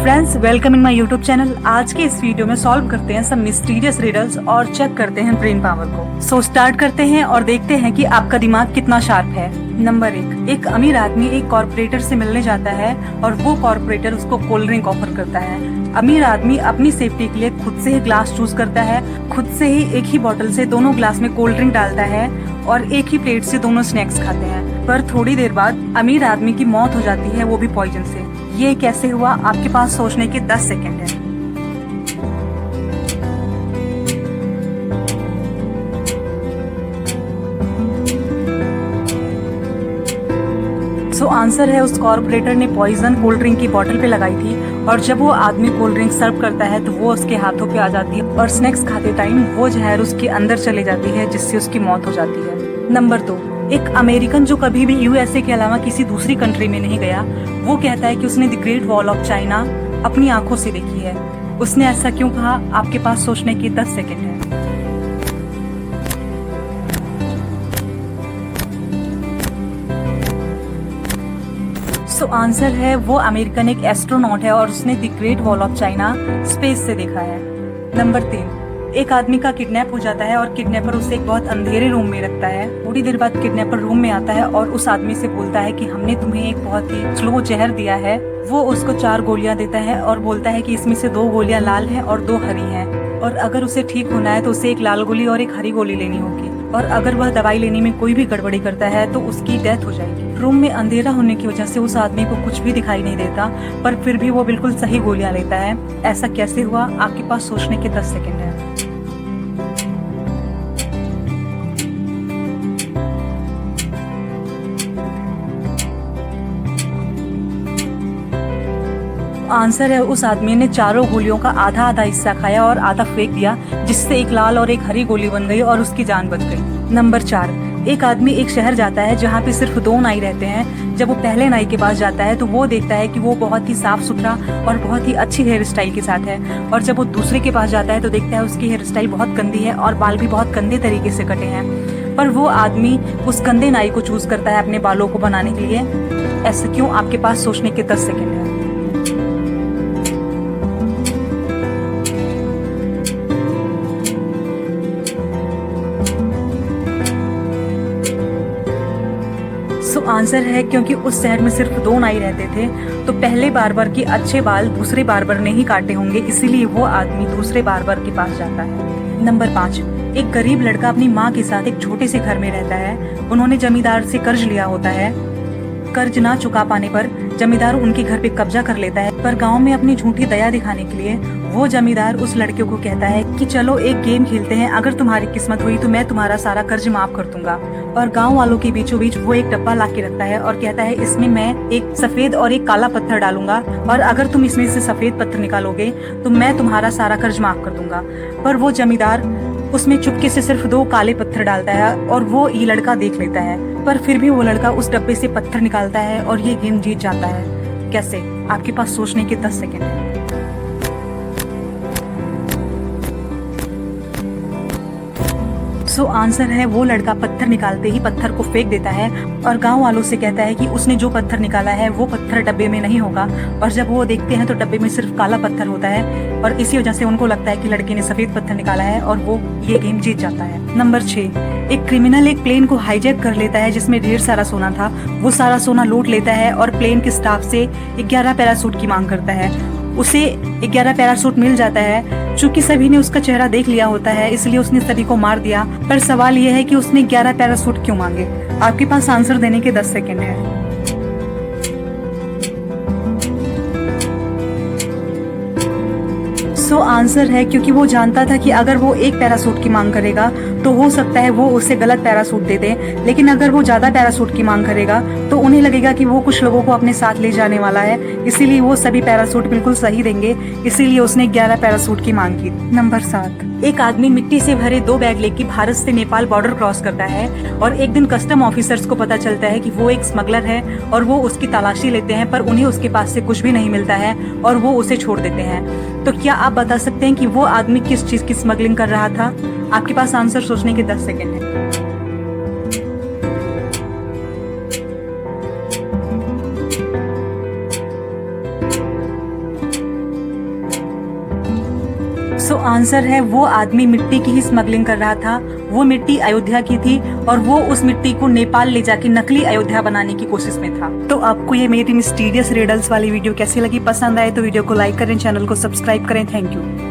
Friends, welcome in my YouTube channel. आज के इस वीडियो में सॉल्व करते हैं सब मिस्टीरियस रिडल्स और चेक करते हैं ब्रेन पावर को। सो स्टार्ट करते हैं और देखते हैं कि आपका दिमाग कितना शार्प है। नंबर 1, एक अमीर आदमी एक कॉर्पोरेटर से मिलने जाता है और वो कॉर्पोरेटर उसको कोल्ड ड्रिंक ऑफर करता है। अमीर आदमी अपनी सेफ्टी के लिए खुद से ही ग्लास चूज करता है, खुद से ही एक ही बोतल से दोनों ग्लास में कोल्ड ड्रिंक डालता है और एक ही प्लेट से दोनों स्नैक्स खाते हैं। पर थोड़ी देर बाद अमीर आदमी की मौत हो जाती है, वो भी पॉइजन से। ये कैसे हुआ? आपके पास सोचने के 10 सेकेंड है। आंसर है, उस कॉर्पोरेटर ने पॉइजन कोल्ड ड्रिंक की बोतल पे लगाई थी और जब वो आदमी कोल्ड ड्रिंक सर्व करता है तो वो उसके हाथों पे आ जाती है और स्नैक्स खाते टाइम वो जहर उसके अंदर चले जाती है, जिससे उसकी मौत हो जाती है। नंबर 2, एक अमेरिकन जो कभी भी यूएसए के अलावा किसी दूसरी कंट्री में नहीं गया, वो कहता है कि उसने the great wall of China अपनी आंखों से देखी है। उसने ऐसा क्यों कहा? आपके पास सोचने के 10 सेकेंड है। आंसर है, वो अमेरिकन एक एस्ट्रोनॉट है और उसने the great wall of China space से देखा है। नंबर 3, एक आदमी का किडनैप हो जाता है और किडनैपर उसे एक बहुत अंधेरे रूम में रखता है। थोड़ी देर बाद किडनैपर रूम में आता है और उस आदमी से बोलता है कि हमने तुम्हें एक बहुत ही स्लो जहर दिया है। वो उसको 4 गोलियां देता है और बोलता है कि इसमें से 2 गोलियां लाल हैं और 2 हरी हैं, और अगर उसे ठीक होना है तो उसे एक लाल गोली और एक हरी गोली लेनी होगी, और अगर वह दवाई लेने में कोई भी गड़बड़ी करता है तो उसकी डेथ हो जाएगी। रूम में अंधेरा होने की वजह से उस आदमी को कुछ भी दिखाई नहीं देता, पर फिर भी वो बिल्कुल सही गोलियां लेता है। ऐसा कैसे हुआ? आपके पास सोचने के 10 सेकेंड है। आंसर है, उस आदमी ने 4 गोलियों का आधा आधा हिस्सा खाया और आधा फेंक दिया, जिससे एक लाल और एक हरी गोली बन गई और उसकी जान बच गई। नंबर 4, एक आदमी एक शहर जाता है जहाँ पे सिर्फ 2 नाई रहते हैं। जब वो पहले नाई के पास जाता है तो वो देखता है कि वो बहुत ही साफ सुथरा और बहुत ही अच्छी हेयर स्टाइल के साथ है, और जब वो दूसरे के पास जाता है तो देखता है उसकी हेयर स्टाइल बहुत गंदी है और बाल भी बहुत गंदे तरीके से कटे हैं। पर वो आदमी उस गंदे नाई को चूज करता है अपने बालों को बनाने के लिए। ऐसा क्यों? आपके पास सोचने के 10 सेकेंड है। आंसर है, क्योंकि उस शहर में सिर्फ 2 नाई रहते थे, तो पहले बार्बर के अच्छे बाल दूसरे बार्बर ने ही काटे होंगे, इसीलिए वो आदमी दूसरे बार्बर के पास जाता है। नंबर 5, एक गरीब लड़का अपनी माँ के साथ एक छोटे से घर में रहता है। उन्होंने जमींदार से कर्ज लिया होता है। कर्ज ना चुका पाने पर जमींदार उनके घर पे कब्जा कर लेता है, पर गांव में अपनी झूठी दया दिखाने के लिए वो जमींदार उस लड़के को कहता है कि चलो एक गेम खेलते हैं, अगर तुम्हारी किस्मत हुई तो मैं तुम्हारा सारा कर्ज माफ कर दूंगा। और गांव वालों के बीचों बीच वो एक डब्बा ला के रखता है और कहता है इसमें मैं एक सफेद और एक काला पत्थर डालूंगा, और अगर तुम इसमें से सफेद पत्थर निकालोगे तो मैं तुम्हारा सारा कर्ज माफ कर दूंगा। पर वो जमींदार उसमें चुपके से सिर्फ 2 काले पत्थर डालता है और वो ये लड़का देख लेता है, पर फिर भी वो लड़का उस डब्बे से पत्थर निकालता है और ये गेम जीत जाता है। कैसे? आपके पास सोचने के 10 सेकेंड है। आंसर है, वो लड़का पत्थर निकालते ही पत्थर को फेंक देता है और गांव वालों से कहता है कि उसने जो पत्थर निकाला है वो पत्थर डब्बे में नहीं होगा, और जब वो देखते हैं तो डब्बे में सिर्फ काला पत्थर होता है, और इसी वजह से उनको लगता है कि लड़के ने सफेद पत्थर निकाला है और वो ये गेम जीत जाता है। नंबर 6, एक क्रिमिनल एक प्लेन को हाईजैक कर लेता है जिसमें ढेर सारा सोना था। वो सारा सोना लूट लेता है और प्लेन के स्टाफ से 11 पैराशूट की मांग करता है। उसे 11 पैराशूट मिल जाता है। चूंकि सभी ने उसका चेहरा देख लिया होता है, इसलिए उसने सभी को मार दिया। पर सवाल यह है कि उसने 11 पैराशूट क्यों मांगे? आपके पास आंसर देने के 10 सेकेंड है। आंसर है, क्योंकि वो जानता था कि अगर वो एक पैराशूट की मांग करेगा तो हो सकता है वो उसे गलत पैराशूट दे दे, लेकिन अगर वो ज्यादा पैराशूट की मांग करेगा तो उन्हें लगेगा कि वो कुछ लोगों को अपने साथ ले जाने वाला है, इसीलिए वो सभी पैराशूट बिल्कुल सही देंगे, इसीलिए उसने 11 पैराशूट की मांग की। नंबर 7, एक आदमी मिट्टी से भरे 2 बैग लेकर भारत से नेपाल बॉर्डर क्रॉस करता है, और एक दिन कस्टम ऑफिसर्स को पता चलता है कि वो एक स्मगलर है, और वो उसकी तलाशी लेते हैं, पर उन्हें उसके पास से कुछ भी नहीं मिलता है और वो उसे छोड़ देते हैं। तो क्या आप बता सकते हैं कि वो आदमी किस चीज की स्मगलिंग कर रहा था? आपके पास आंसर सोचने के 10 सेकेंड है। सो आंसर है वो आदमी मिट्टी की ही स्मगलिंग कर रहा था। वो मिट्टी अयोध्या की थी और वो उस मिट्टी को नेपाल ले जाके नकली अयोध्या बनाने की कोशिश में था। तो आपको ये मेरी मिस्टीरियस रिडल्स वाली वीडियो कैसी लगी? पसंद आए तो वीडियो को लाइक करें, चैनल को सब्सक्राइब करें। Thank you.